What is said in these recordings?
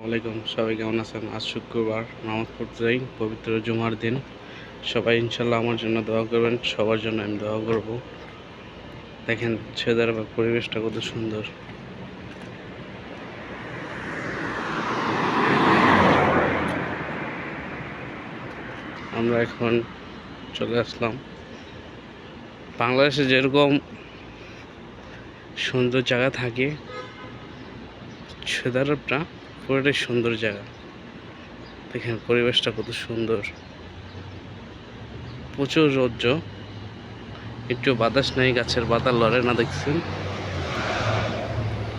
ওয়ালাইকুম, সবাই কেমন আছেন? আজ শুক্রবার, নামাজ পড়তে যাই, পবিত্র জুমার দিন। সবাই ইনশাল্লাহ আমার জন্য দোয়া করবেন, সবার জন্য আমি দোয়া করব। দেখেন ছেলেদের পরিবেশটা কত সুন্দর। আমরা এখন চলে আসলাম বাংলাদেশে যেরকম সুন্দর জায়গা থাকে, সৌদি আরবটা পুরোটাই সুন্দর জায়গা। দেখেন পরিবেশটা কত সুন্দর, প্রচুর রৌদ্র, একটু বাতাস নেই, গাছের পাতা লড়ে না। দেখছেন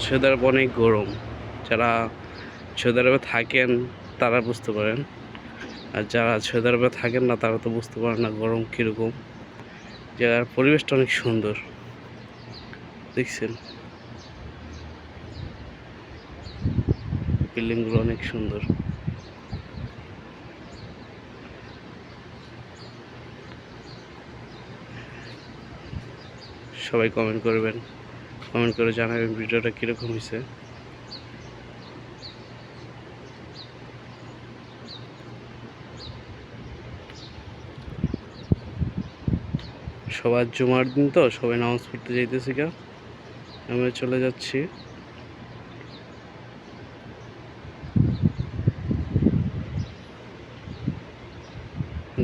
সৌদি আরব অনেক গরম। যারা সৌদি আরবে থাকেন তারা বুঝতে পারেন, আর যারা সৌদি আরবে থাকেন না তারা তো বুঝতে পারেন না গরম কীরকম। জায়গার পরিবেশটা অনেক সুন্দর, দেখছেন বিল্ডিংগুলো অনেক সুন্দর। সবাই কমেন্ট করবেন, কমেন্ট করে জানাবেন ভিডিওটা কীরকম হয়েছে। সবার জুমার দিন তো সবাই নামাজ পড়তে যাইতেছি, আমরা চলে যাচ্ছি।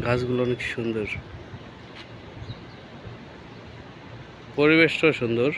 গাছগুলো অনেক সুন্দর, পরিবেশটাও সুন্দর।